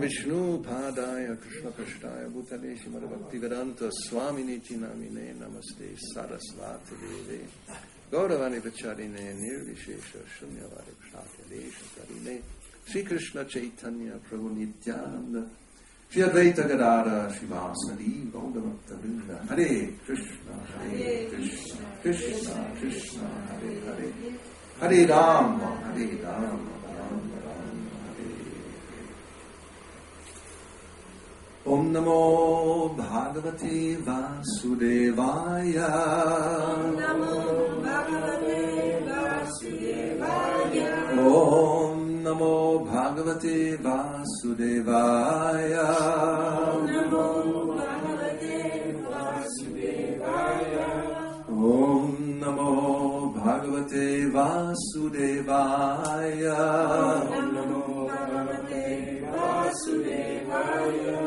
Vishnu Padaya Krishna Krishnaya Bhutale Srimad Bhakti-vedanta Swamini Namine Namaste Sarasvati Deve Gauravani Vacharine Nirvishesha Shunyavadi Prashakalesha Karine Sri Krishna Chaitanya Prabhu Nityananda Shri Advaita Gadada Shivasadi Gaudavakta Vrinda Hare Krishna Krishna Krishna Hare Hare Hare Rama Hare Rama Om Namo Bhagavate Vasudevaya. Om Namo Bhagavate Vasudevaya. Om Namo Bhagavate Vasudevaya. Om Namo Bhagavate Vasudevaya. Om Namo Bhagavate Vasudevaya. Om Namo Bhagavate Vasudevaya.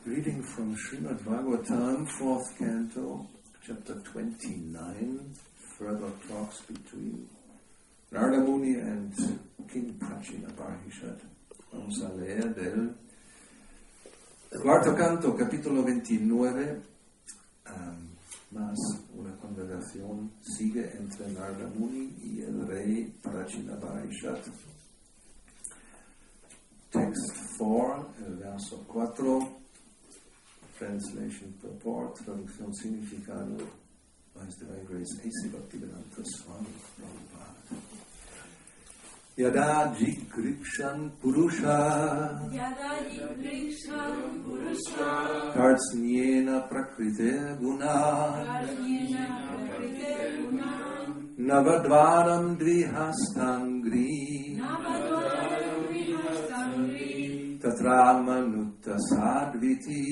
Reading from Srimad Bhagavatam, 4th canto, chapter 29, further talks between Narada Muni and King Prachina Barhishat. Vamos a leer del cuarto canto, capítulo 29, más una conversación sigue entre Narada Muni y el rey Prachina Barhishat. Text 4, el verso 4. Translation purport, traducción significado, His Divine Grace, A.C. Bhakti-vedanta Swami Prabhupada. Yada jigrikshan purusha kartsnyena prakrite guna navadvaram dvihastangri Tatra manutta sadviti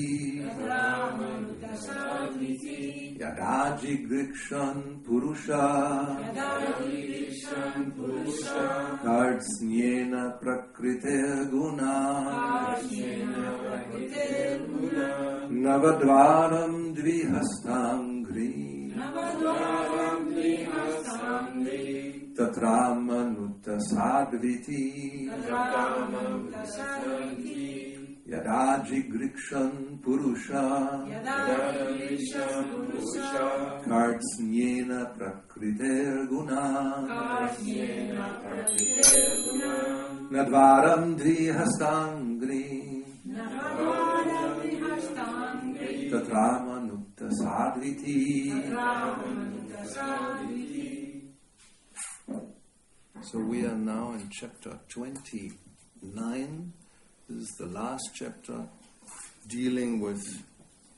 Yada jigrikshan purusha Kartsnyena prakrite guna Navadvaram dvihastangri Tatra manutta sadviti Yada jigrikshan purusha Kartsnyena prakrite guna Nadvaram dvihastangri Tatra manutta sadviti. So we are now in chapter 29. This is the last chapter dealing with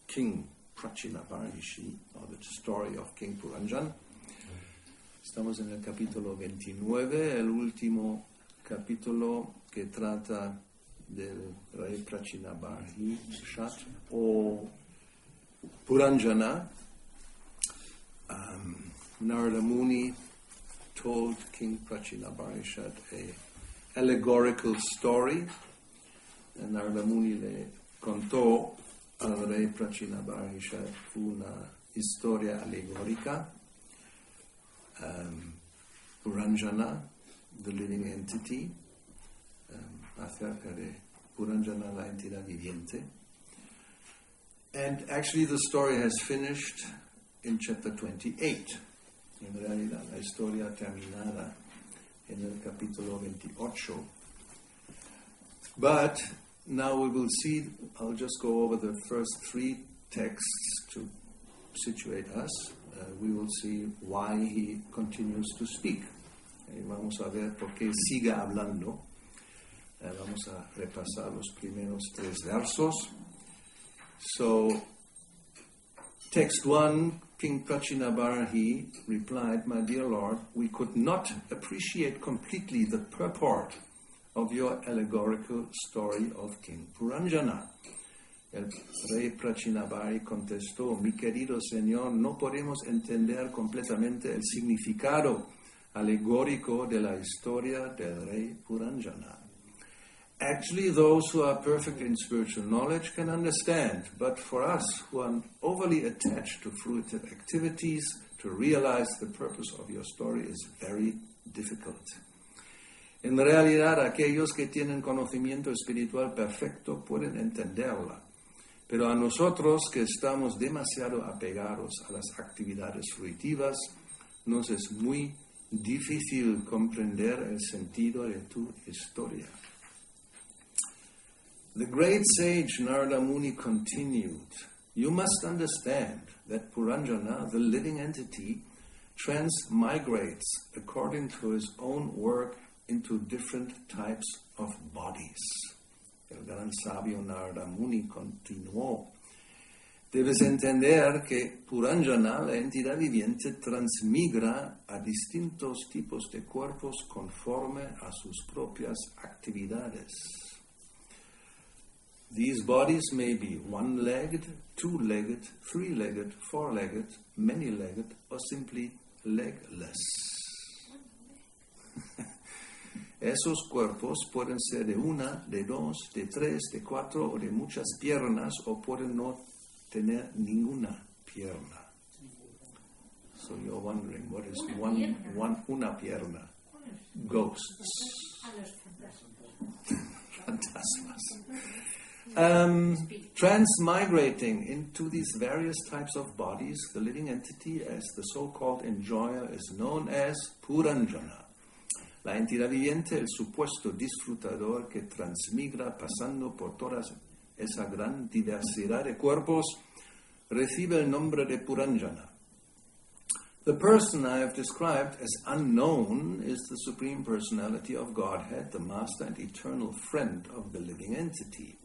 King Prachina Barhishi, or the story of King Puranjan. Estamos en el capítulo 29, el último capítulo que trata del rey Prachina Barhishat o Puranjana. Narada Muni told King Prachina Barhishat a allegorical story, and Narada Muni le contó al rey Prachina Barhishat una historia alegórica. Puranjana, the living entity, acerca de Puranjana, la entidad viviente. And actually the story has finished in chapter 28. En realidad, la historia terminada en el capítulo 28. But now we will see, I'll just go over the first 3 texts to situate us. We will see why he continues to speak. Vamos a ver por qué sigue hablando. Vamos a repasar los primeros 3 versos. So, text 1, King Prachina Barhi replied, "My dear Lord, we could not appreciate completely the purport of your allegorical story of King Puranjana." El rey Prachina Barhi contestó, "Mi querido señor, no podemos entender completamente el significado alegórico de la historia del rey Puranjana. Actually, those who are perfect in spiritual knowledge can understand, but for us who are overly attached to fruitive activities, to realize the purpose of your story is very difficult. En realidad, aquellos que tienen conocimiento espiritual perfecto pueden entenderla, pero a nosotros que estamos demasiado apegados a las actividades fruitivas, nos es muy difícil comprender el sentido de tu historia. The great sage Narada Muni continued, "You must understand that Puranjana, the living entity, transmigrates according to his own work into different types of bodies." El gran sabio Narada Muni continuó, "Debes entender que Puranjana, la entidad viviente, transmigra a distintos tipos de cuerpos conforme a sus propias actividades. These bodies may be one-legged, two-legged, three-legged, four-legged, many-legged, or simply legless." Esos cuerpos pueden ser de una, de dos, de tres, de cuatro o de muchas piernas, o pueden no tener ninguna pierna. So you're wondering, what is una pierna? Ghosts. Fantasmas. Transmigrating into these various types of bodies, the living entity, as the so-called enjoyer, is known as Puranjana. La entidad viviente, el supuesto disfrutador que transmigra pasando por toda esa gran diversidad de cuerpos, recibe el nombre de Puranjana. The person I have described as unknown is the Supreme Personality of Godhead, the Master and Eternal Friend of the living entity.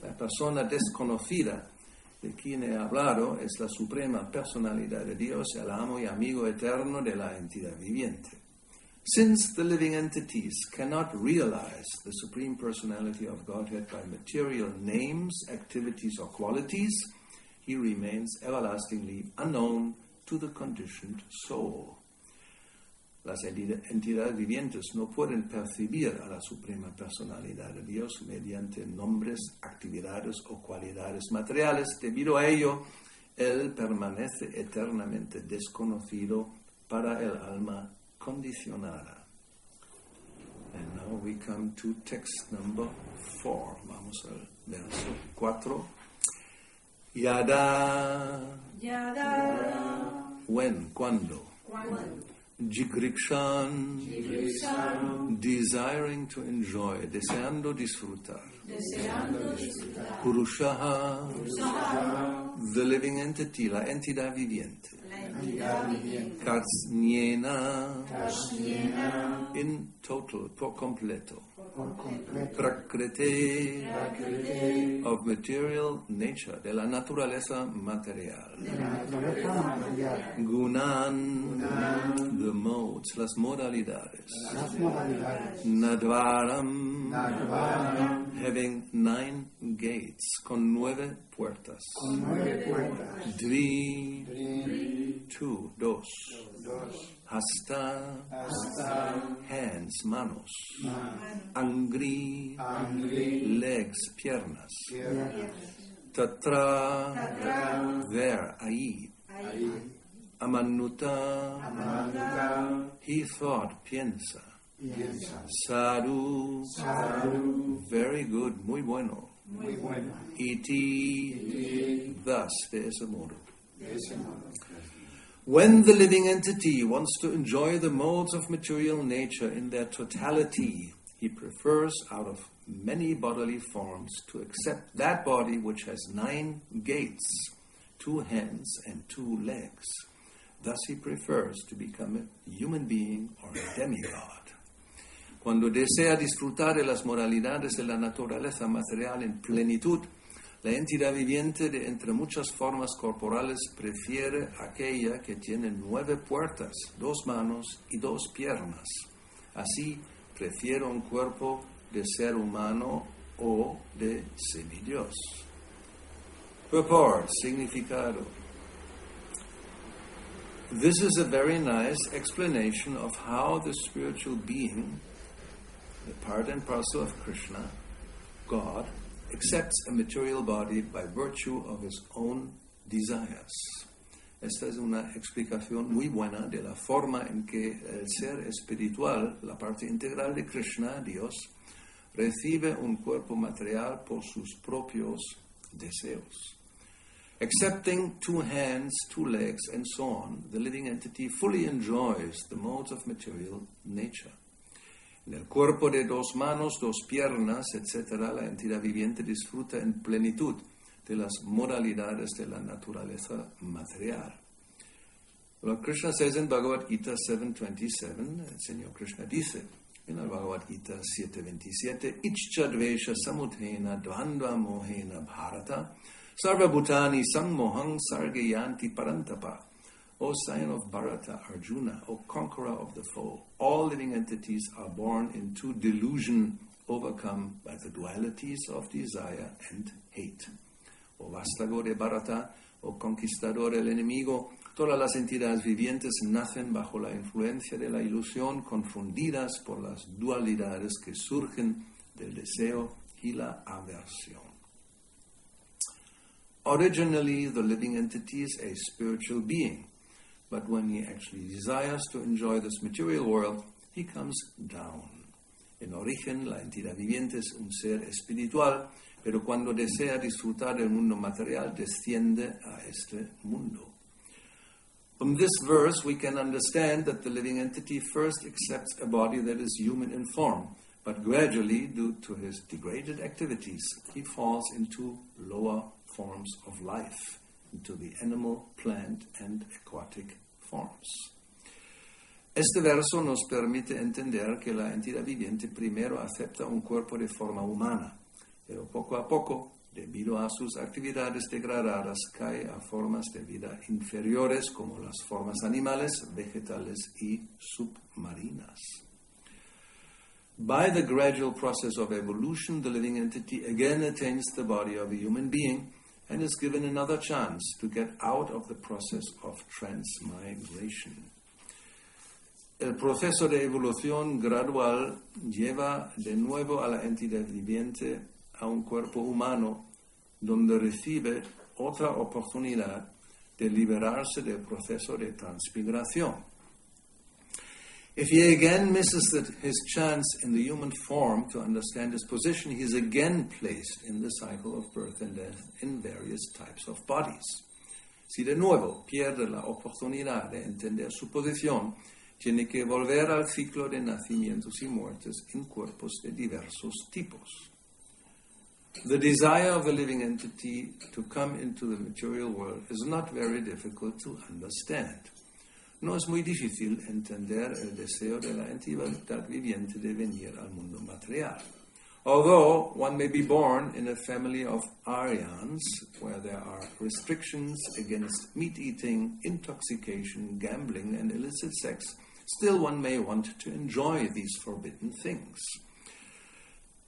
La persona desconocida de quien he hablado es la Suprema Personalidad de Dios, el amo y amigo eterno de la entidad viviente. Since the living entities cannot realize the Supreme Personality of Godhead by material names, activities, or qualities, he remains everlastingly unknown to the conditioned soul. Las entidades vivientes no pueden percibir a la Suprema Personalidad de Dios mediante nombres, actividades o cualidades materiales. Debido a ello, Él permanece eternamente desconocido para el alma condicionada. And now we come to text number 4. Vamos al verso 4. Yada. When, cuando. Jigrikshan, desiring to enjoy, deseando disfrutar. Purushaha, the living entity, la entidad viviente. Katsnyena, in total, por completo. Prakriti, of material nature, de la naturaleza material. Gunan, the modes, las modalidades. Nadvaram, having 9 gates, con 9 puertas. Dvi, 2, dos. Hasta, hands, manos. Angri, legs, piernas. Tatra, there, ahí. Amanuta, he thought, piensa. Sadhu, very good, muy bueno. Iti, thus, de ese modo. When the living entity wants to enjoy the modes of material nature in their totality, he prefers, out of many bodily forms, to accept that body which has 9 gates, 2 hands and 2 legs. Thus he prefers to become a human being or a demigod. Cuando desea disfrutar de las modalidades de la naturaleza material en plenitud, la entidad viviente de entre muchas formas corporales prefiere aquella que tiene 9 puertas, 2 manos y 2 piernas. Así, prefiere un cuerpo de ser humano o de semidios. Purport, significado. This is a very nice explanation of how the spiritual being, the part and parcel of Krishna, God, accepts a material body by virtue of his own desires. Esta es una explicación muy buena de la forma en que el ser espiritual, la parte integral de Krishna, Dios, recibe un cuerpo material por sus propios deseos. Accepting 2 hands, 2 legs, and so on, the living entity fully enjoys the modes of material nature. En el cuerpo de 2 manos, 2 piernas, etc., la entidad viviente disfruta en plenitud de las modalidades de la naturaleza material. Lord Krishna says in Bhagavad Gita 7.27, el Señor Krishna dice en el Bhagavad Gita 7.27, Ichchadvesha samudhena dvandva mohena bharata sarva bhutani sammohang sargayanti parantapa. O scion of Bharata, Arjuna, O conqueror of the foe, all living entities are born into delusion, overcome by the dualities of desire and hate. O vástago de Bharata, o conquistador del enemigo, todas las entidades vivientes nacen bajo la influencia de la ilusión, confundidas por las dualidades que surgen del deseo y la aversión. Originally, the living entity is a spiritual being, but when he actually desires to enjoy this material world, he comes down. En origen, la entidad viviente es un ser espiritual, pero cuando desea disfrutar del mundo material, desciende a este mundo. From this verse, we can understand that the living entity first accepts a body that is human in form, but gradually, due to his degraded activities, he falls into lower forms of life, into the animal, plant, and aquatic forms. Este verso nos permite entender que la entidad viviente primero acepta un cuerpo de forma humana, pero poco a poco, debido a sus actividades degradadas, cae a formas de vida inferiores como las formas animales, vegetales y submarinas. By the gradual process of evolution, the living entity again attains the body of a human being and is given another chance to get out of the process of transmigration. El proceso de evolución gradual lleva de nuevo a la entidad viviente a un cuerpo humano donde recibe otra oportunidad de liberarse del proceso de transmigración. If he again misses his chance in the human form to understand his position, he is again placed in the cycle of birth and death in various types of bodies. Si de nuevo pierde la oportunidad de entender su posición, tiene que volver al ciclo de nacimientos y muertes en cuerpos de diversos tipos. The desire of the living entity to come into the material world is not very difficult to understand. No es muy difícil entender el deseo de la entidad viviente de venir al mundo material. Although one may be born in a family of Aryans, where there are restrictions against meat eating, intoxication, gambling, and illicit sex, still one may want to enjoy these forbidden things.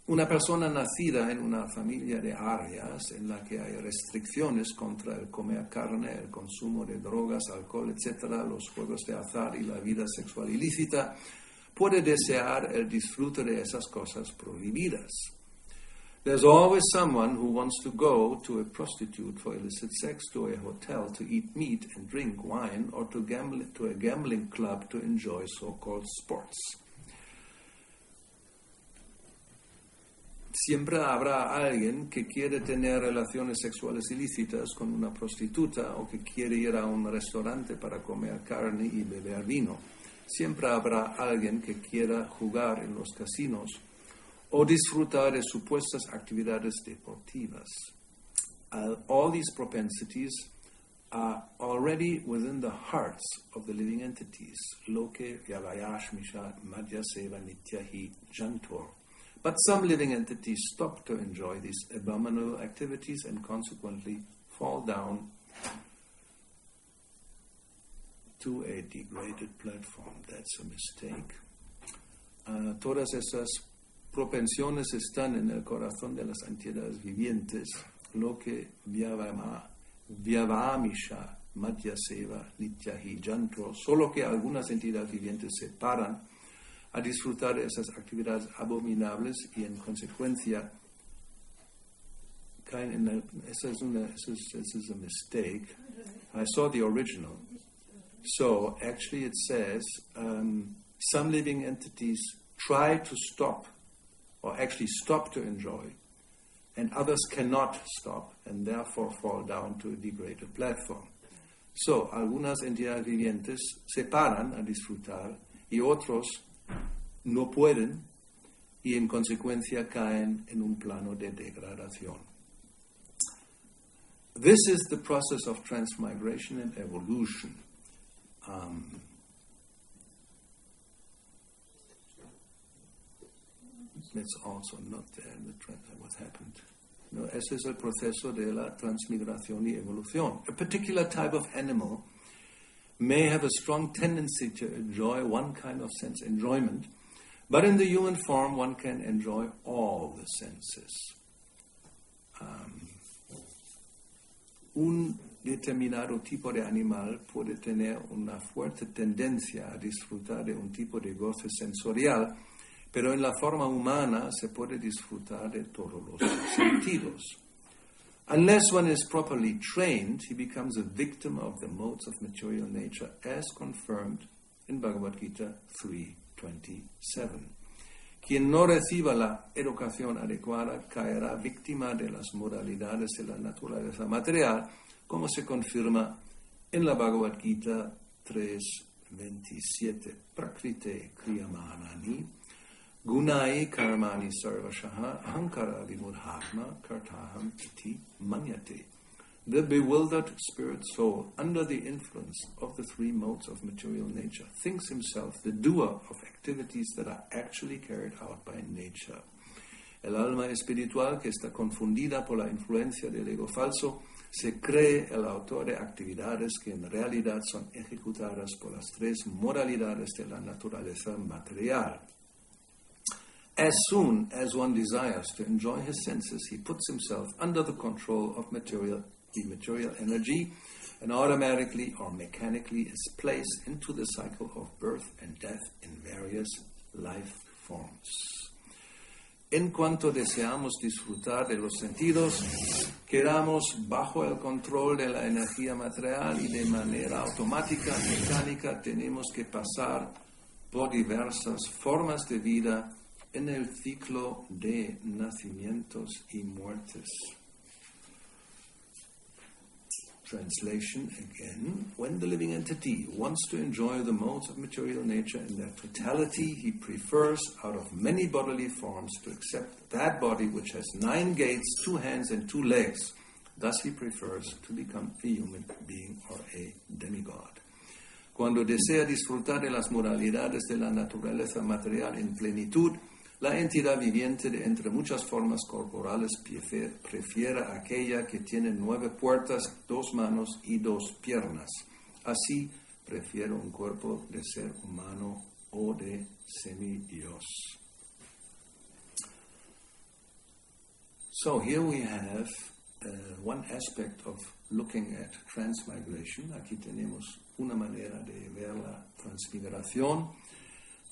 Una persona nacida en una familia de Aryas, en la que hay restricciones contra el comer carne, el consumo de drogas, alcohol, etc., los juegos de azar y la vida sexual ilícita, puede desear el disfrute de esas cosas prohibidas. There's always someone who wants to go to a prostitute for illicit sex, to a hotel to eat meat and drink wine, or to a gambling club to enjoy so-called sports. Siempre habrá alguien que quiere tener relaciones sexuales ilícitas con una prostituta o que quiere ir a un restaurante para comer carne y beber vino. Siempre habrá alguien que quiera jugar en los casinos o disfrutar de supuestas actividades deportivas. All these propensities are already within the hearts of the living entities. Loke vyavayashmisha madhyaseva nityahi jantor. But some living entities stop to enjoy these abominable activities and consequently fall down to a degraded platform. That's a mistake. Todas esas propensiones están en el corazón de las entidades vivientes, lo que vyavamisha madhyaseva nityahi jantor, solo que algunas entidades vivientes se paran a disfrutar de esas actividades abominables y en consecuencia caen en esa es a mistake. I saw the original. So actually it says some living entities try to stop, or actually stop to enjoy, and others cannot stop and therefore fall down to a degraded platform. So, algunas entidades vivientes se paran a disfrutar y otros no pueden y en consecuencia caen en un plano de degradación. This is the process of transmigration and evolution. Let's also note there what happened. No, ese es el proceso de la transmigración y evolución. A particular type of animal may have a strong tendency to enjoy one kind of sense enjoyment, but in the human form one can enjoy all the senses. Un determinado tipo de animal puede tener una fuerte tendencia a disfrutar de un tipo de goce sensorial, pero en la forma humana se puede disfrutar de todos los sentidos. Unless one is properly trained, he becomes a victim of the modes of material nature, as confirmed in Bhagavad Gita 3:27. Quien no reciba la educación adecuada caerá víctima de las modalidades de la naturaleza material, como se confirma en la Bhagavad Gita 3:27. Prakrite kriyamanani gunai karmani sarvashaha ahankara vimudhatma kartaham iti manyate. The bewildered spirit soul, under the influence of the three modes of material nature, thinks himself the doer of activities that are actually carried out by nature. El alma espiritual, que está confundida por la influencia del ego falso, se cree el autor de actividades que en realidad son ejecutadas por las tres modalidades de la naturaleza material. As soon as one desires to enjoy his senses, he puts himself under the control of the material energy, and automatically or mechanically is placed into the cycle of birth and death in various life forms. En cuanto deseamos disfrutar de los sentidos, quedamos bajo el control de la energía material y de manera automática, mecánica, tenemos que pasar por diversas formas de vida en el ciclo de nacimientos y muertes. Translation again. When the living entity wants to enjoy the modes of material nature in their totality, he prefers, out of many bodily forms, to accept that body which has 9 gates, 2 hands and 2 legs. Thus he prefers to become a human being or a demigod. Cuando desea disfrutar de las modalidades de la naturaleza material en plenitud, la entidad viviente de entre muchas formas corporales prefiere aquella que tiene 9 puertas, 2 manos y 2 piernas. Así, prefiere un cuerpo de ser humano o de semidios. So here we have one aspect of looking at transmigration. Aquí tenemos una manera de ver la transmigración.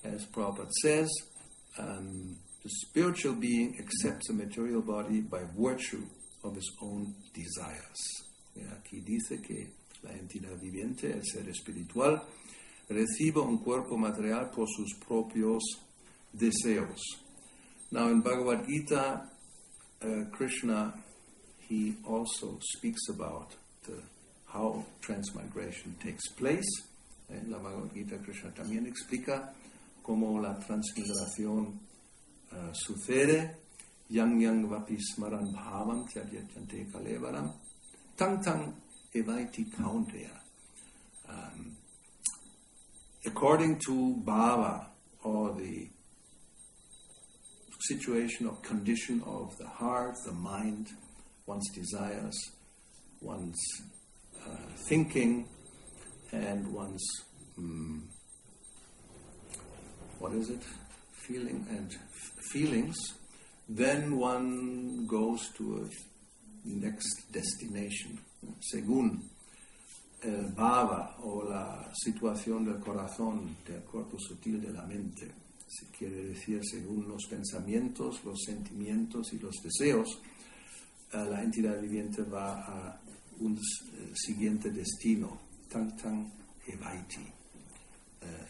As Prabhupada says, the spiritual being accepts a material body by virtue of his own desires. Aquí dice que la entidad viviente, el ser espiritual, recibe un cuerpo material por sus propios deseos. Now in Bhagavad Gita, Krishna, he also speaks about how transmigration takes place. En la Bhagavad Gita, Krishna también explica cómo la transmigración sucede. Yang yang vapi smaran bhavam tyadyate kalevaram tang tang evaiti kaunteya. According to bhava, or the situation or condition of the heart, the mind, one's desires, one's thinking, and one's feeling and feelings, then one goes to a next destination, según el bhava o la situación del corazón, del cuerpo sutil de la mente. Se quiere decir, según los pensamientos, los sentimientos y los deseos, la entidad viviente va a un siguiente destino, tang tang evaiti.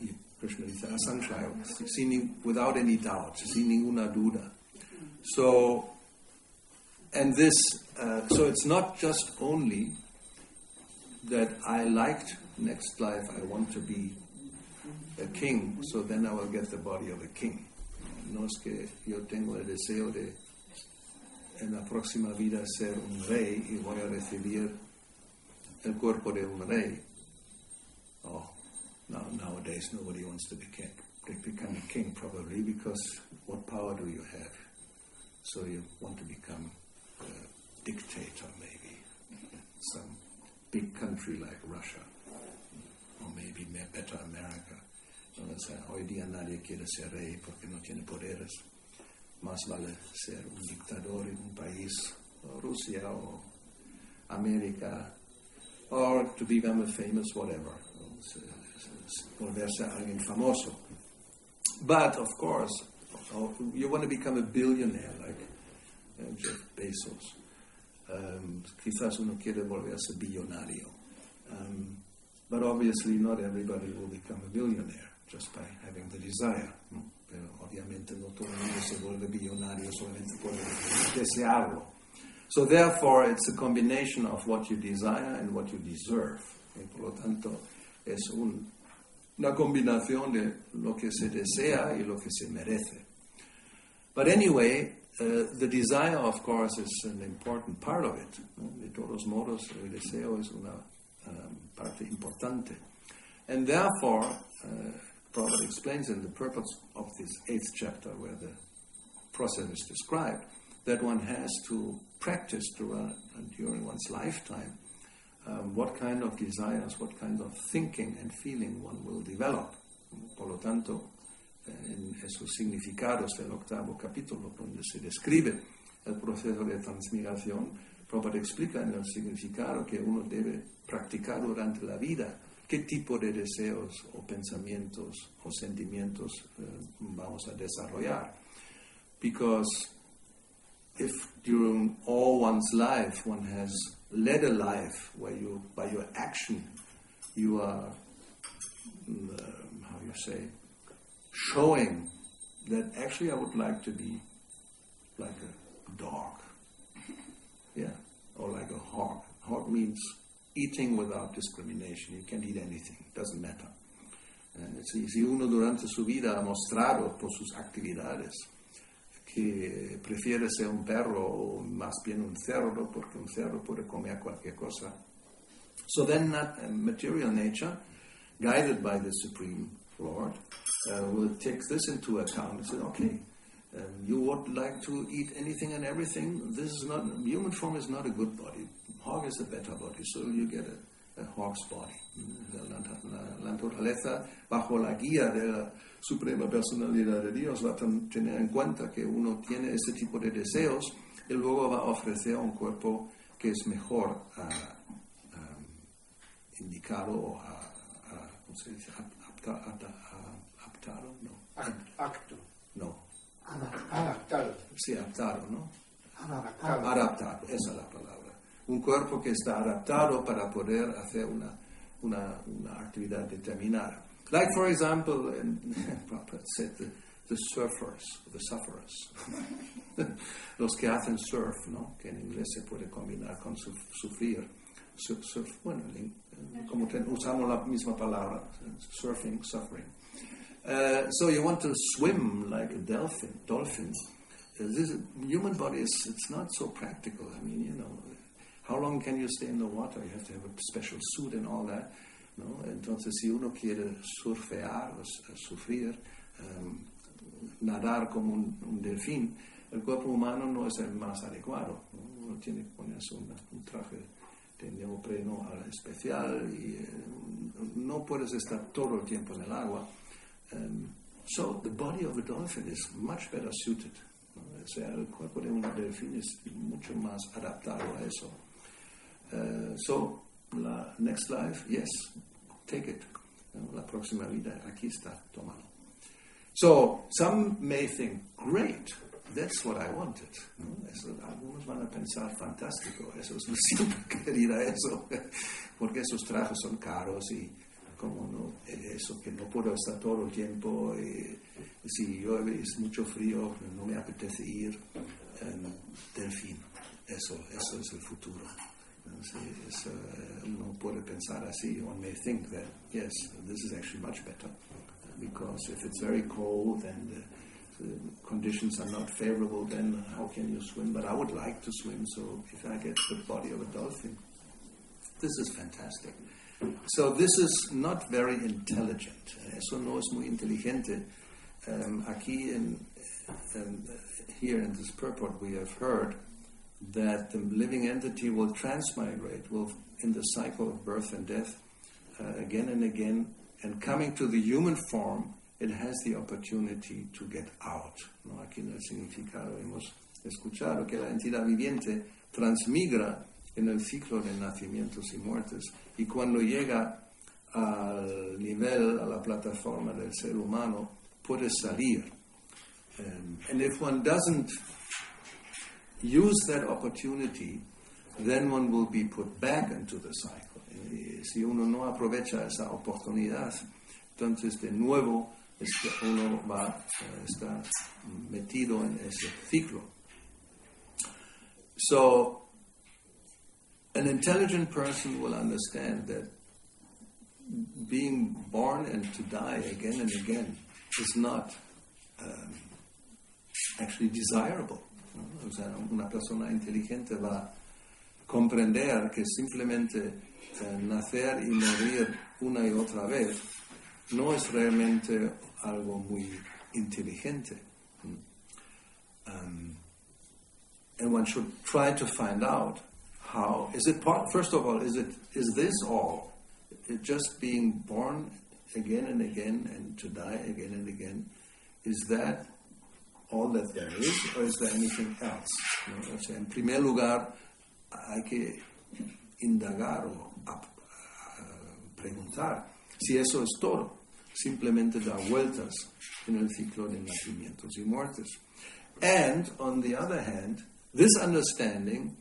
Y Krishna dice, asanshaya, without any doubt, sin ninguna duda. So, and this, so it's not just only that I liked next life, I want to be a king, so then I will get the body of a king. No es que yo tengo el deseo de en la próxima vida ser un rey y voy a recibir el cuerpo de un rey. Oh, nowadays nobody wants to become a king probably, because what power do you have? So you want to become a dictator maybe, some big country like Russia, or maybe better America. O sea, hoy día nadie quiere ser rey porque no tiene poderes. Más vale ser un dictador en un país, o Rusia o América, or to become a famous whatever, volverse alguien famoso. But of course, you want to become a billionaire like Jeff Bezos. Quizás uno quiere volverse billonario. But obviously not everybody will become a billionaire just by having the desire. ¿No? Pero obviamente no todo el mundo se vuelve billonario solamente por desearlo. So therefore it's a combination of what you desire and what you deserve. Y por lo tanto es una combinación de lo que se desea y lo que se merece. But anyway, the desire, of course, is an important part of it. ¿No? De todos modos, el deseo es una parte importante. And therefore, Prabhupada explains in the purpose of this 8th chapter, where the process is described, that one has to practice during one's lifetime what kind of desires, what kind of thinking and feeling one will develop. Por lo tanto, en esos significados del 8º capítulo, donde se describe el proceso de transmigración, Prabhupada explica en el significado que uno debe practicar durante la vida qué tipo de deseos o pensamientos o sentimientos vamos a desarrollar. Because if during all one's life one has led a life where you, by your action, you are, showing that actually I would like to be like a dog, yeah, or like a hog. Hog means eating without discrimination. You can't eat anything, it doesn't matter. Si uno durante su vida ha mostrado por sus actividades que prefiere ser un perro o más bien un cerdo, porque un cerdo puede comer cualquier cosa. So then that material nature, guided by the Supreme Lord, will take this into account and say, okay, you would like to eat anything and everything. This is not, human form is not a good body. Hog is a better body, so you get a hog's body. La naturaleza, bajo la guía de la Suprema Personalidad de Dios, va a tener en cuenta que uno tiene este tipo de deseos y luego va a ofrecer un cuerpo que es mejor indicado o ¿cómo se dice? Aptado, no. Acto. No. Adaptado. Sí, adaptado, ¿no? Adaptado. Adaptado, esa es la palabra. Un cuerpo que está adaptado para poder hacer una actividad determinada. Like, for example, Prabhupada said the surfers, the sufferers. Los que hacen surf, ¿no? Que en inglés se puede combinar con sufrir. Surf, bueno, como usamos la misma palabra, surfing, suffering. So you want to swim like a dolphin. This human body it's not so practical. I mean, you know, how long can you stay in the water? You have to have a special suit and all that. ¿No? Entonces, si uno quiere surfear o sufrir, nadar como un delfín, el cuerpo humano no es el más adecuado, ¿no? Uno tiene que ponerse un traje de neopreno especial y no puedes estar todo el tiempo en el agua. So the body of a dolphin is much better suited. ¿No? O sea, el cuerpo de un delfín es mucho más adaptado a eso. So, la next life, yes, take it. La próxima vida, aquí está, tómalo. So, some may think, great, that's what I wanted. ¿No? Eso, algunos van a pensar, fantástico, eso es siempre quería eso, porque esos trajes son caros y como no, eso que no puedo estar todo el tiempo, si llueve es mucho frío, no me apetece ir, delfín, eso es el futuro. Entonces, uno puede pensar así, one may think that, yes, this is actually much better, because if it's very cold and the conditions are not favorable, then how can you swim? But I would like to swim, so if I get the body of a dolphin, this is fantastic. So this is not very intelligent. Eso no es muy inteligente. Aquí here in this purport we have heard that the living entity will transmigrate, will in the cycle of birth and death again and again, and coming to the human form, it has the opportunity to get out. ¿No? Aquí en el significado hemos escuchado que la entidad viviente transmigra en el ciclo de nacimientos y muertes, y cuando llega al nivel, a la plataforma del ser humano, puede salir. And if one doesn't use that opportunity, then one will be put back into the cycle. Si uno no aprovecha esa oportunidad, entonces de nuevo uno va a estar metido en ese ciclo. So, an intelligent person will understand that being born and to die again and again is not actually desirable. ¿No? O sea, una persona inteligente va a comprender que simplemente nacer y morir una y otra vez no es realmente algo muy inteligente. And one should try to find out how, is it part, first of all, is this all? Just being born again and again and to die again and again, is that all that there is, or is there anything else? ¿No? O sea, en primer lugar, hay que indagar o preguntar si eso es todo. Simplemente dar vueltas en el ciclo de nacimientos y muertes. And, on the other hand, this understanding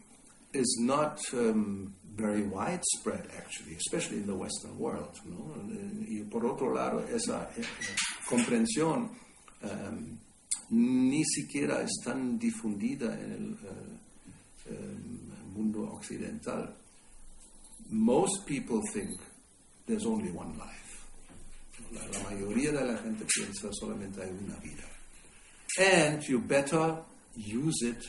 is not very widespread, actually, especially in the Western world. ¿No? Y por otro lado, esa comprensión ni siquiera es tan difundida en el mundo occidental. Most people think there's only one life. La mayoría de la gente piensa solamente hay una vida. And you better use it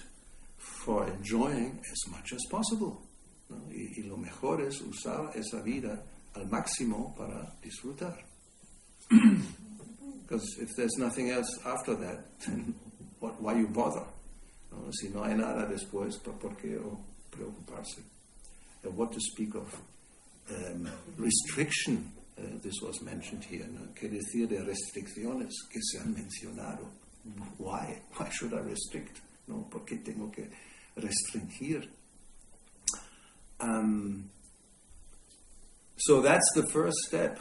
for enjoying as much as possible. ¿No? Y lo mejor es usar esa vida al máximo para disfrutar. Because if there's nothing else after that, then why you bother? ¿No? Si no hay nada después, ¿por qué preocuparse? What to speak of restriction, this was mentioned here. ¿No? ¿Qué decir de restricciones que se han mencionado? Why? Why should I restrict? ¿No? ¿Por qué tengo que restringir? So that's the first step.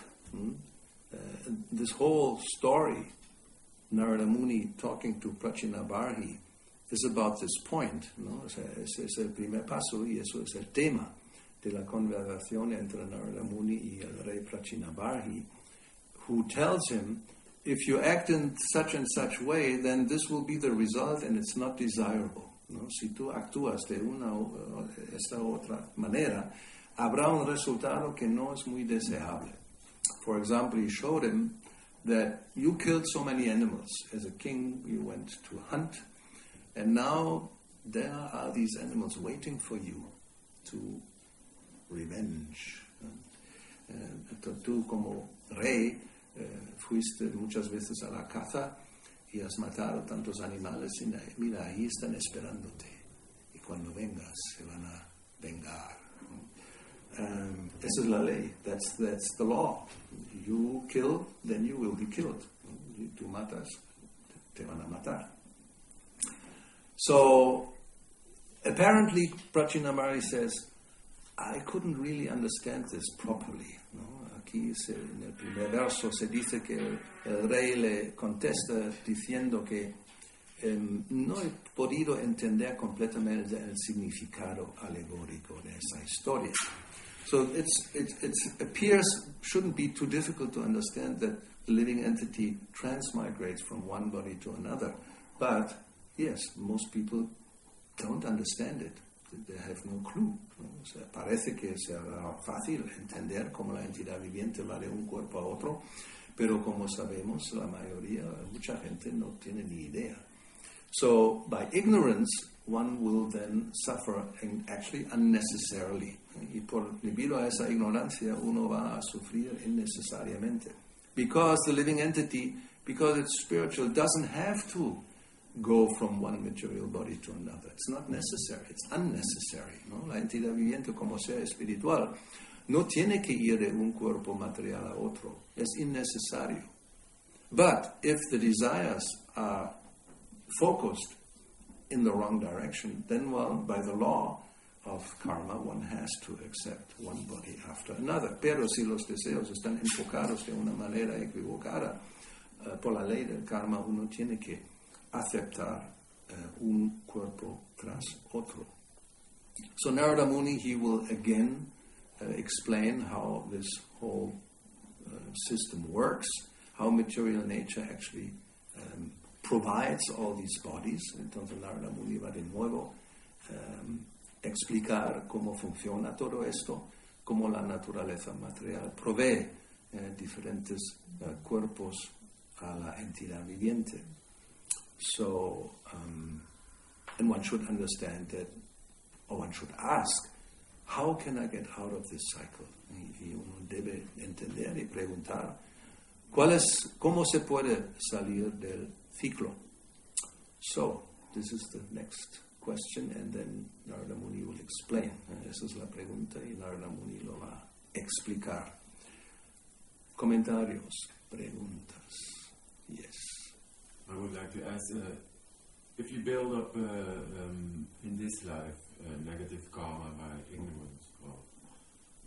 This whole story, Narada Muni talking to Prachinabharhi, is about this point. ¿No? O sea, ese es el primer paso y eso es el tema de la conversación entre Narada Muni y el rey Prachinabharhi, who tells him, if you act in such and such way, then this will be the result and it's not desirable. ¿No? Si tú actúas de una o esta otra manera, habrá un resultado que no es muy deseable. For example, he showed him that you killed so many animals. As a king, you went to hunt, and now there are these animals waiting for you to revenge. Tú como rey fuiste muchas veces a la caza y has matado tantos animales y mira, ahí están esperándote. Y cuando vengas, se van a vengar. Esa es la ley. That's the law. You kill, then you will be killed. Tú matas, te van a matar. So, apparently, Prachinabharhi says, I couldn't really understand this properly. ¿No? Aquí en el primer verso se dice que el rey le contesta diciendo que no he podido entender completamente el significado alegórico de esa historia. So it appears, shouldn't be too difficult to understand that the living entity transmigrates from one body to another. But, yes, most people don't understand it. They have no clue. ¿No? O sea, parece que será fácil entender cómo la entidad viviente va de un cuerpo a otro, pero como sabemos, la mayoría, mucha gente no tiene ni idea. So, by ignorance, one will then suffer actually unnecessarily. Y debido a esa ignorancia, uno va a sufrir innecesariamente. Because the living entity, because it's spiritual, doesn't have to go from one material body to another. It's not necessary, it's unnecessary. ¿No? La entidad viviente, como sea espiritual, no tiene que ir de un cuerpo material a otro. Es innecesario. But if the desires are focused in the wrong direction, then, well, by the law of karma, one has to accept one body after another. Pero si los deseos están enfocados de una manera equivocada, por la ley del karma, uno tiene que aceptar un cuerpo tras otro. So Narada Muni, he will again explain how this whole system works, how material nature actually provides all these bodies. Entonces Narada Muni va de nuevo explicar cómo funciona todo esto, cómo la naturaleza material provee diferentes cuerpos a la entidad viviente. So, and one should understand that, or one should ask, how can I get out of this cycle? Y uno debe entender y preguntar, ¿cómo se puede salir del ciclo? So, this is the next question, and then Narada Muni will explain. Esa es la pregunta y Narada Muni lo va a explicar. Comentarios, preguntas. Yes. I would like to ask, if you build up in this life negative karma by ignorance, well,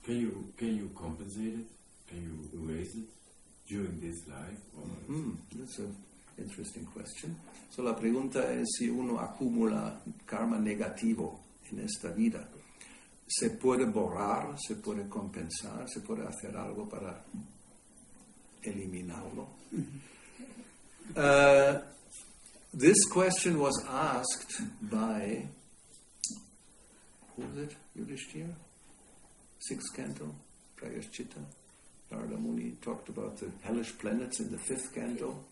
can you compensate it? Can you erase it during this life? That's an interesting question. So la pregunta es si uno acumula karma negativo en esta vida, ¿se puede borrar, se puede compensar, se puede hacer algo para eliminarlo? This question was asked by, who was it? Yudhishthira? 6th canto, Prayaschitta. Narada Muni talked about the hellish planets in the 5th canto.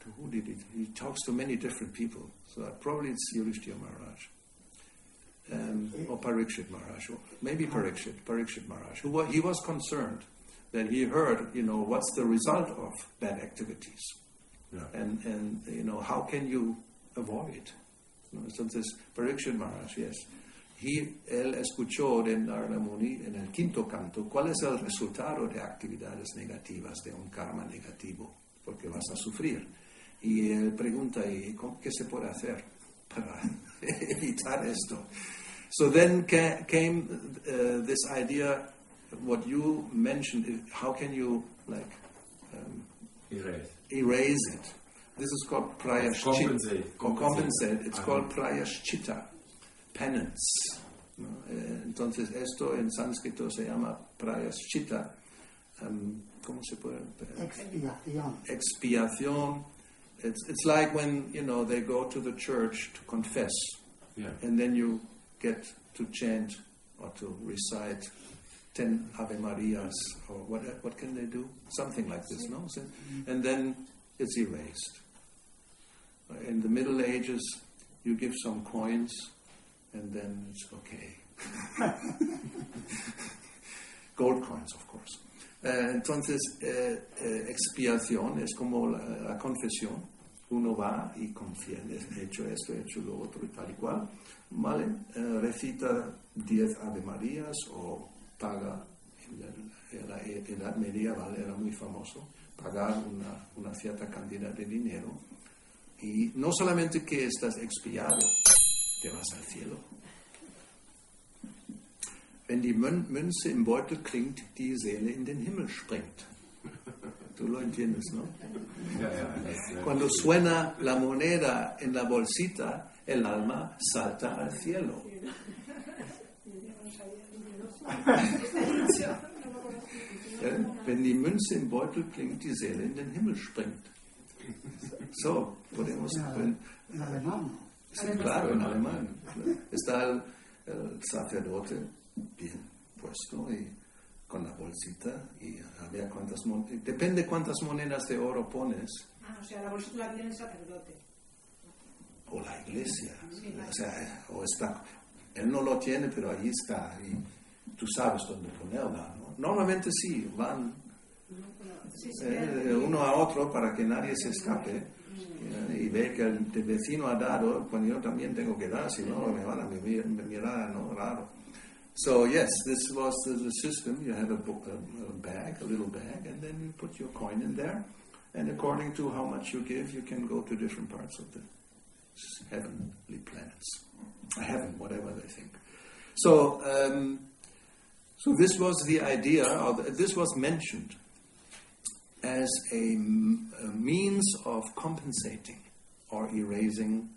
To who did he talks to many different people. So probably it's Yudhishthira Maharaj. Or Parikshit Maharaj. Or maybe Parikshit Maharaj. He was concerned that he heard, what's the result of bad activities. Yeah. And how can you avoid it? Entonces, Parikshit Maharaj, yes. Él escuchó de Narada Muni en el 5º canto cuál es el resultado de actividades negativas, de un karma negativo, porque vas a sufrir. Y él pregunta, ¿qué se puede hacer para evitar esto? So then came this idea, what you mentioned, how can you erase it? This is called prayashchitta. Compensate. It's called prayashchitta, penance. Entonces esto en sánscrito se llama prayashchitta. ¿Cómo se puede? Expiación. It's like when they go to the church to confess, and then you get to chant or to recite 10 Ave Marias, or what can they do? Something like this, no? And then it's erased. In the Middle Ages, you give some coins, and then it's okay. Gold coins, of course. Entonces, expiación es como la confesión. Uno va y confiere, he hecho esto, he hecho lo otro y tal y cual. ¿Vale? Recita 10 Ave Marías o paga, en la Edad Medieval era muy famoso, pagar una cierta cantidad de dinero. Y no solamente que estás expiado, te vas al cielo. Wenn die Münze im Beutel klingt, die Seele in den Himmel springt. Tú lo entiendes, ¿no? That's, Cuando suena la moneda en la bolsita, el alma salta al cielo. Wenn die Münze im Beutel klingt, die Seele in den Himmel springt. So, podemos... En alemán. Sí, claro, en alemán. Está el sacerdote bien puesto y con la bolsita y había cuántas monedas. Depende cuántas monedas de oro pones. O sea, la bolsita la tiene el sacerdote. O la iglesia. O sea, o está... Él no lo tiene, pero allí está. Y tú sabes dónde ponerla, ¿no? Normalmente sí, van uno a otro para que nadie se escape. Y ve que el vecino ha dado, pues yo también tengo que dar, si no me van a mirar, ¿no? Raro. So yes, this was the system. You had a bag, a little bag, and then you put your coin in there. And according to how much you give, you can go to different parts of the heavenly planets. Heaven, whatever they think. So, so this was the idea, or this was mentioned as a means of compensating or erasing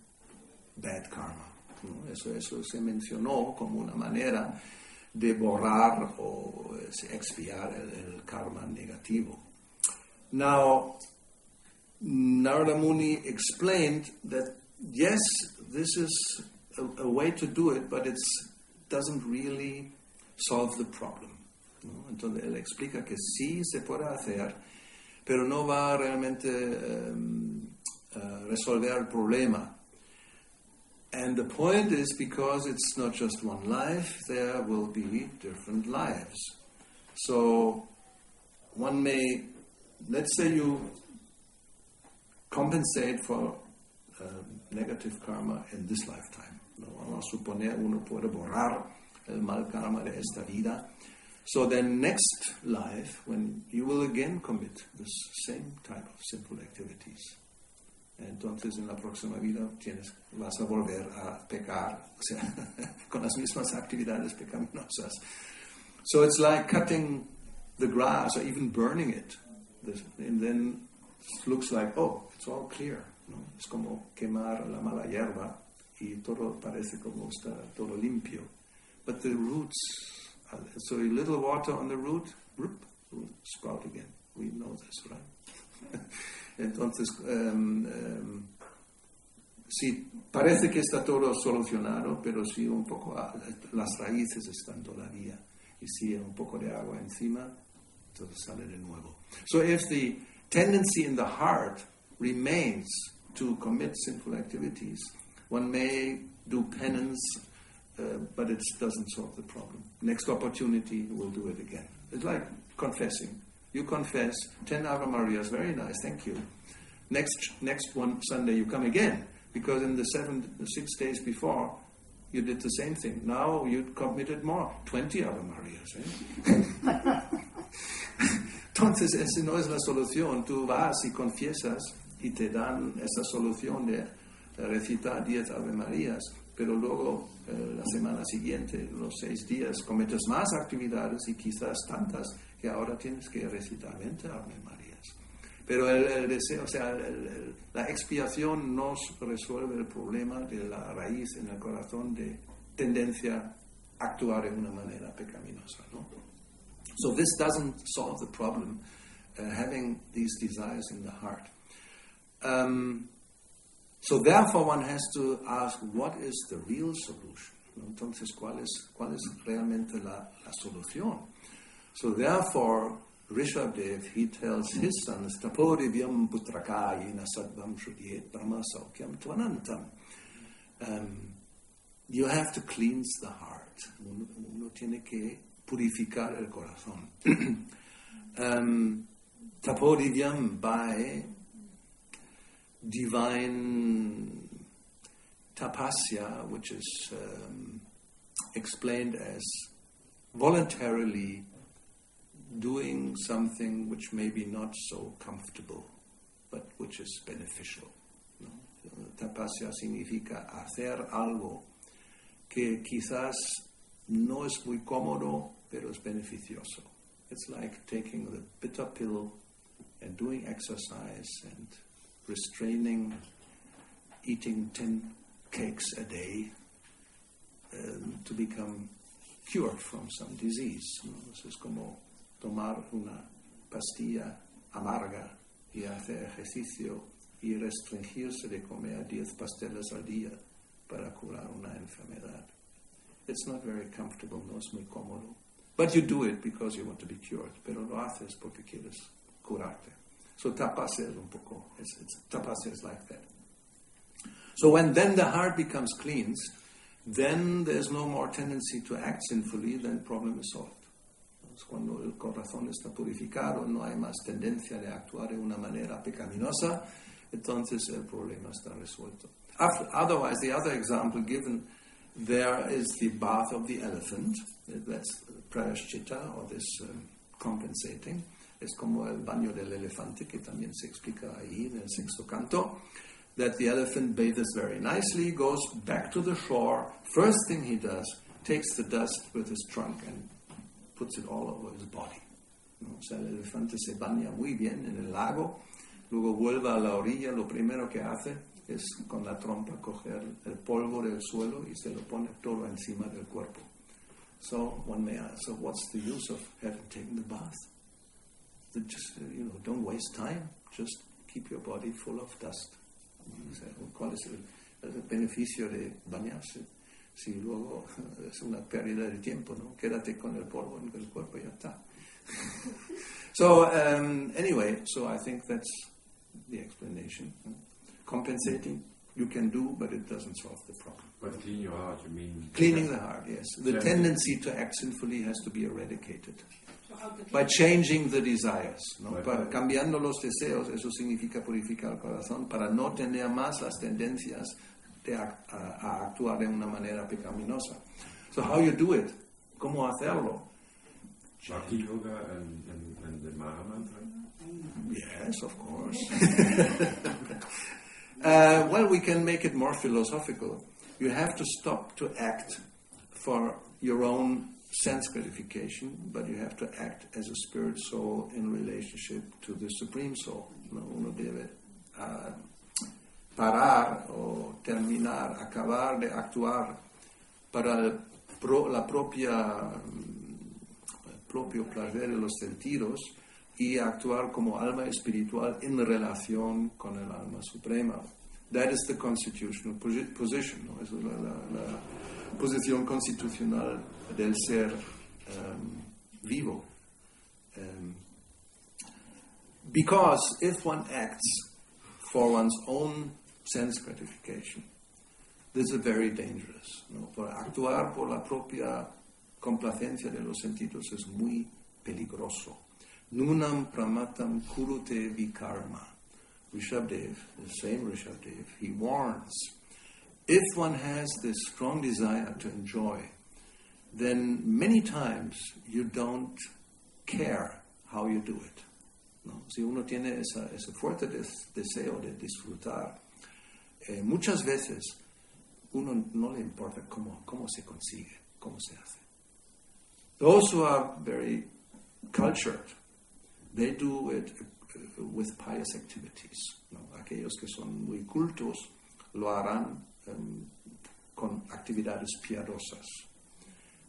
bad karma. ¿No? Eso se mencionó como una manera de borrar o expiar el karma negativo. Now, Narada Muni explained that yes, this is a way to do it, but it doesn't really solve the problem. ¿No? Entonces él explica que sí se puede hacer, pero no va a realmente resolver el problema. And the point is because it's not just one life, there will be different lives. So one may, let's say you compensate for negative karma in this lifetime. ¿No? Vamos a suponer uno puede borrar el mal karma de esta vida. So then next life, when you will again commit the same type of simple activities, entonces en la próxima vida vas a volver a pecar, o sea, con las mismas actividades pecaminosas. So it's like cutting the grass or even burning it. And then it looks like, oh, it's all clear. ¿No? Es como quemar la mala hierba y todo parece como está todo limpio. But the roots, so a little water on the root, sprout again. We know this, right? Entonces, sí, parece que está todo solucionado, pero sí un poco, las raíces están todavía. Y si un poco de agua encima, entonces sale de nuevo. So if the tendency in the heart remains to commit sinful activities, one may do penance, but it doesn't solve the problem. Next opportunity, we'll do it again. It's like confessing. You confess, 10 Ave Marias, very nice, thank you. Next one Sunday you come again, because in the 6 days before, you did the same thing. Now you committed more, 20 Ave Marias. Entonces, esa no es la solución. Tú vas y confiesas y te dan esa solución de recitar 10 Ave Marías, pero luego la semana siguiente, los 6 días, cometes más actividades y quizás tantas que ahora tienes que recitar 20 Ave Marías. Pero el deseo, o sea, la expiación no resuelve el problema de la raíz en el corazón de tendencia a actuar de una manera pecaminosa, ¿no? So this doesn't solve the problem, having these desires in the heart. So therefore one has to ask, what is the real solution? Entonces, ¿cuál es realmente la solución? So therefore, Rishabdev, he tells his sons, Tapodivyam putrakaya nasadvam shudyet brahma saukyam tvanantam. You have to cleanse the heart. Uno tiene que purificar el corazón. Tapodivyam, by divine tapasya, which is explained as voluntarily doing something which may be not so comfortable, but which is beneficial. ¿No? Tapasya significa hacer algo que quizás no es muy cómodo, pero es beneficioso. It's like taking the bitter pill and doing exercise and restraining eating 10 cakes a day to become cured from some disease. ¿No? Eso es como tomar una pastilla amarga y hacer ejercicio y restringirse de comer 10 pasteles al día para curar una enfermedad. It's not very comfortable, no es muy cómodo. But you do it because you want to be cured, pero lo haces porque quieres curarte. So tapas es un poco, tapas is like that. So when then the heart becomes cleansed, then there's no more tendency to act sinfully, then problem is solved. Cuando el corazón está purificado, no hay más tendencia de actuar de una manera pecaminosa, entonces el problema está resuelto. Otherwise, the other example given there is the bath of the elephant. That's prayashchitta, or this compensating. Es como el baño del elefante, que también se explica ahí en el sexto canto. That the elephant bathes very nicely, goes back to the shore. First thing he does, takes the dust with his trunk and puts it all over his body. ¿No? O sea, el elefante se baña muy bien en el lago, luego vuelve a la orilla, lo primero que hace es con la trompa coger el polvo del suelo y se lo pone todo encima del cuerpo. So one may ask, so what's the use of having taken the bath? Just, don't waste time, just keep your body full of dust. O sea, ¿cuál es el beneficio de bañarse? Si luego es una pérdida de tiempo, ¿no? Quédate con el polvo en el cuerpo y ya está. So, anyway, so I think that's the explanation. Compensating, you can do, but it doesn't solve the problem. But clean your heart, you mean? Cleaning the heart, yes. The tendency to act sinfully has to be eradicated. By changing the desires, ¿no? Cambiando los deseos, eso significa purificar el corazón para no tener más las tendencias a actuar de una manera pecaminosa. So how you do it? ¿Cómo hacerlo? Bhakti-yoga and the Mara mantra? Yes, of course. Well, we can make it more philosophical. You have to stop to act for your own sense gratification, but you have to act as a spirit soul in relationship to the Supreme Soul. ¿No? Uno debe parar o terminar, acabar de actuar para el propio placer de los sentidos y actuar como alma espiritual en relación con el alma suprema. That is the constitutional position, ¿no? Esa es la posición constitucional del ser vivo. Because if one acts for one's own sense gratification, this is very dangerous, ¿no? Por actuar por la propia complacencia de los sentidos es muy peligroso. Nunam pramatam kurute vikarma. Rishabdev, the same Rishabdev, he warns, if one has this strong desire to enjoy, then many times you don't care how you do it. ¿No? Si uno tiene ese fuerte deseo de disfrutar, muchas veces uno no le importa cómo se consigue, cómo se hace. Those who are very cultured, they do it with pious activities. ¿No? Aquellos que son muy cultos lo harán con actividades piadosas,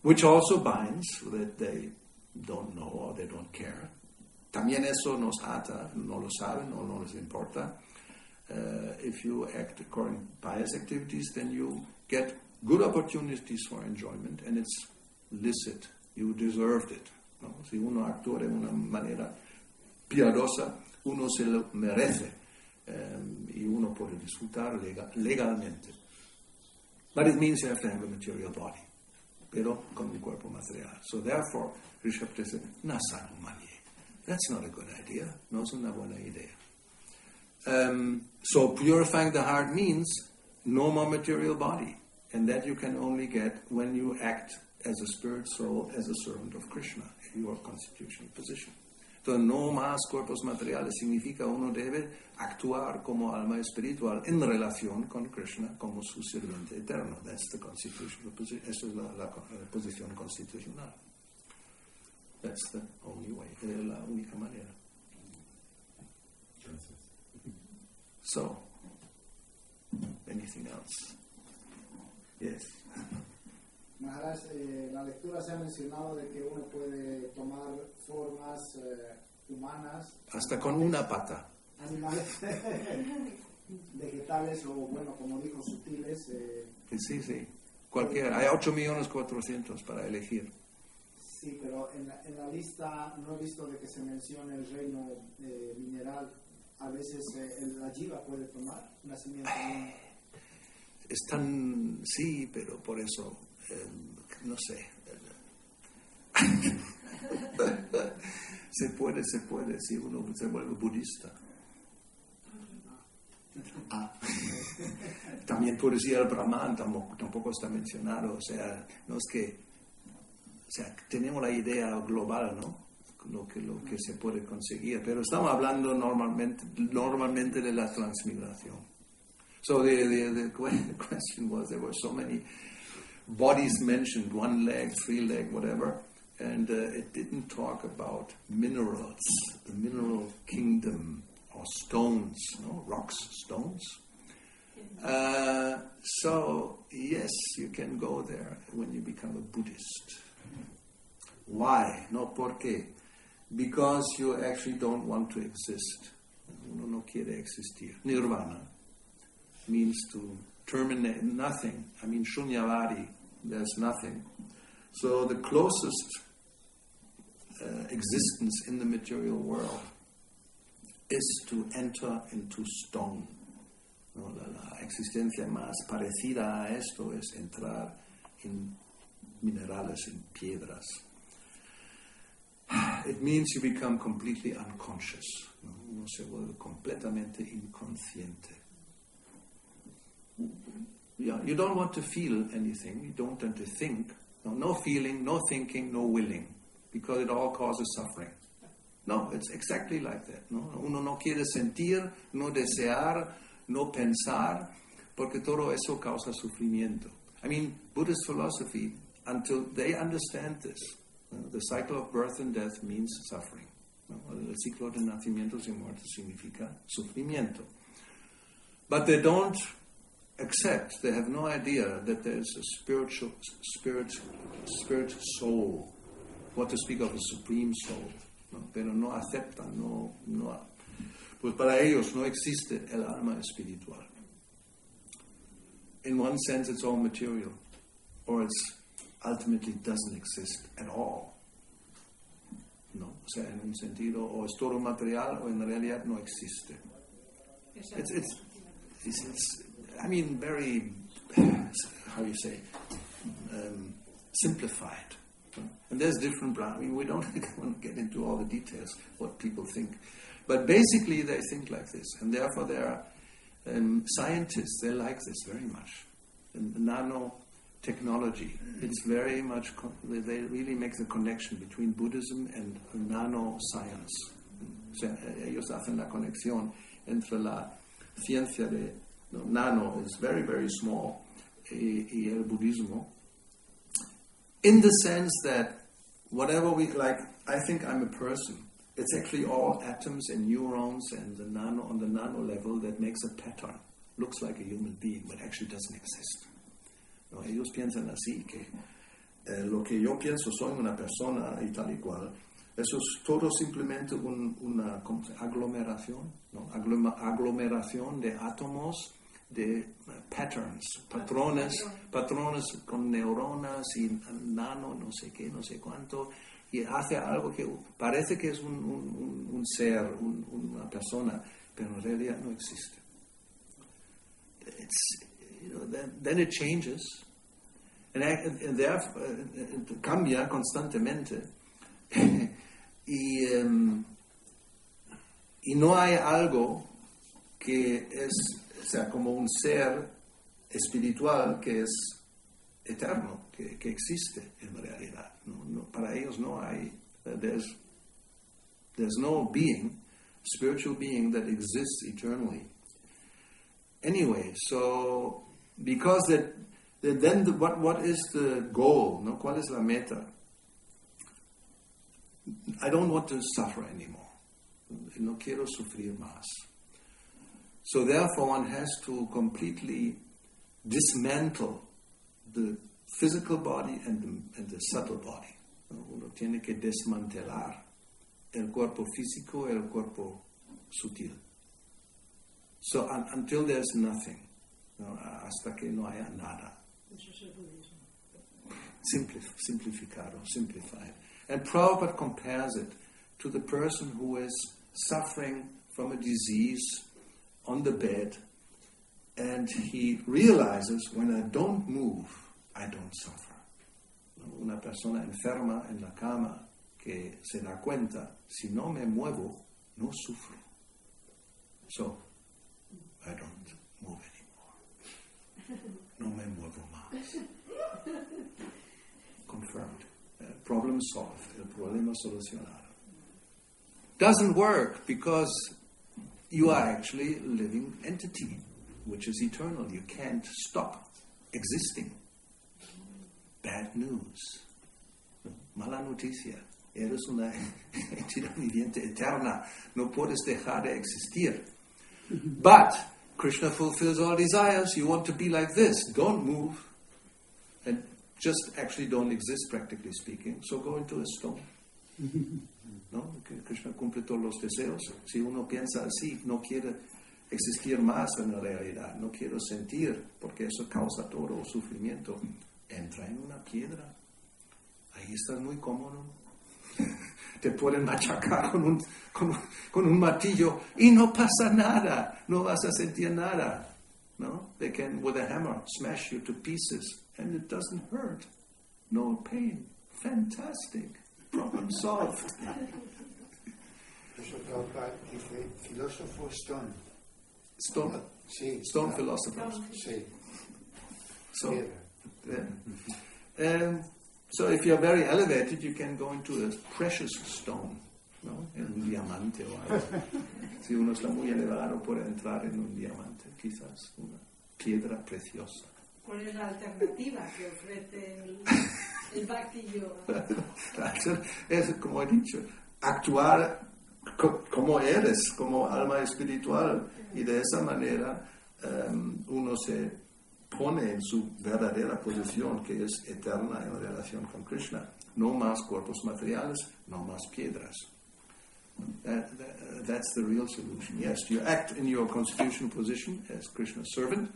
which also binds that they don't know or they don't care. También eso nos ata, no lo saben o no les importa. If you act according to pious activities, then you get good opportunities for enjoyment, and it's licit. You deserved it. ¿No? Si uno actúa de una manera piadosa, uno se lo merece y uno puede disfrutar legalmente. But it means you have to have a material body, pero con un cuerpo material. So therefore, Rishabdev said, Nasanu manye. That's not a good idea. No es una buena idea. So purifying the heart means no more material body. And that you can only get when you act as a spirit soul, as a servant of Krishna, in your constitutional position. Entonces, no más cuerpos materiales significa uno debe actuar como alma espiritual en relación con Krishna como su sirviente eterno. That's the constitutional position. Esa es la posición constitucional. That's the only way, la única manera. So, anything else? Yes. Maharaj, la lectura se ha mencionado de que uno puede tomar formas humanas, Hasta con una pata. animales, vegetales o, bueno, como dijo, sutiles. Sí. Cualquiera. Hay 8.400.000 para elegir. Sí, pero en la lista no he visto de que se mencione el reino mineral. A veces la jiva puede tomar nacimiento. Están, sí, pero por eso, no sé. Se puede, si uno se vuelve budista. También puede ir al Brahman, tampoco está mencionado, o sea, no es que, o sea, tenemos la idea global, ¿no? Lo que se puede conseguir, pero estamos hablando normalmente de la transmigración. So the question was, there were so many bodies mentioned, 1 leg, 3 leg, whatever, and it didn't talk about minerals, the mineral kingdom, or stones, no? Rocks, stones. So, yes, you can go there when you become a Buddhist. Why? No, ¿por qué? Because you actually don't want to exist. Uno no quiere existir. Nirvana means to terminate nothing. I mean, shunyavadi, there's nothing. So the closest existence in the material world is to enter into stone. No, la existencia más parecida a esto es entrar en minerales, en piedras. It means you become completely unconscious. ¿No? Uno se vuelve completamente inconsciente. Yeah, you don't want to feel anything. You don't want to think. No feeling, no thinking, no willing, because it all causes suffering. No, it's exactly like that. ¿No? Uno no quiere sentir, no desear, no pensar, porque todo eso causa sufrimiento. I mean, Buddhist philosophy, until they understand this, the cycle of birth and death means suffering. El ciclo de nacimientos y muertes significa sufrimiento. But they don't accept, they have no idea that there's a spirit soul, what to speak of a supreme soul. ¿No? Pero no aceptan, no, pues para ellos no existe el alma espiritual. In one sense, it's all material, or it's ultimately doesn't exist at all. No, o sea, en un sentido, o es todo material, o en realidad no existe. It's I mean, very, how you say, simplified. And there's different, I mean, we don't want to get into all the details, what people think. But basically, they think like this. And therefore, there are scientists, they like this very much. And nanotechnology, it's very much, they really make the connection between Buddhism and nanoscience. O sea, ellos hacen la conexión entre la ciencia de nano, is very, very small, y el budismo, in the sense that whatever we, like, I think I'm a person. It's actually all atoms and neurons and the nano, on the nano level, that makes a pattern. Looks like a human being, but actually doesn't exist. No, ellos piensan así, que lo que yo pienso soy una persona y tal y cual. Eso es todo simplemente una aglomeración, ¿no? Aglomeración de átomos, de patrones con neuronas y nano, no sé qué, no sé cuánto, y hace algo que parece que es un ser, una persona, pero en realidad no existe. Then it changes, and cambia constantemente, y no hay algo que es, o sea, como un ser espiritual que es eterno, que existe en realidad. No, para ellos no hay, there's no being, spiritual being that exists eternally. Anyway, so because what is the goal? No, ¿cuál es la meta? I don't want to suffer anymore. No quiero sufrir más. So therefore one has to completely dismantle the physical body and the subtle body. Uno tiene que desmantelar el cuerpo físico y el cuerpo sutil. So until there's nothing, hasta que no haya nada. Eso es el budismo. Simplified. And Prabhupada compares it to the person who is suffering from a disease on the bed, and he realizes, when I don't move, I don't suffer. Una persona enferma en la cama que se da cuenta, si no me muevo, no sufro. So, I don't move anymore. No me muevo más. Confirmed. Problem solved. El problema solucionado. Doesn't work because you are actually a living entity, which is eternal. You can't stop existing. Bad news. Mala noticia. Eres una entidad viviente eterna. No puedes dejar de existir. But Krishna fulfills all desires. You want to be like this. Don't move. And just actually don't exist, practically speaking. So go into a stone. ¿No? Krishna cumple todos los deseos. Si uno piensa así, no quiere existir más en la realidad, no quiero sentir, porque eso causa todo sufrimiento, entra en una piedra. Ahí estás muy cómodo. Te pueden machacar con un martillo y no pasa nada, no vas a sentir nada. No? They can, with a hammer, smash you to pieces and it doesn't hurt. No pain. Fantastic. Problem solved. Prabhupada dice, filósofo stone. Stone? Sí. Stone philosophers. Sí. So, so if you're very elevated, you can go into a precious stone, ¿no? En un diamante o algo. Si uno está muy elevado, puede entrar en un diamante, quizás una piedra preciosa. ¿Cuál es la alternativa que ofrece el Bhakti-yoga? Es, como he dicho, actuar como eres, como alma espiritual, y de esa manera uno se pone en su verdadera posición, que es eterna en relación con Krishna. No más cuerpos materiales, no más piedras. That's the real solution. Yes, you act in your constitutional position as Krishna's servant,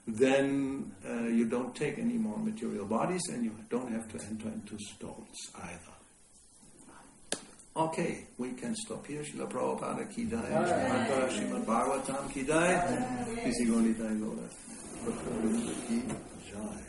then you don't take any more material bodies and you don't have to enter into stones either. Okay, we can stop here. Srila Prabhupada ki jai, Srimad Bhagavatam ki jai, Kisi Gonita Gora, ki jai.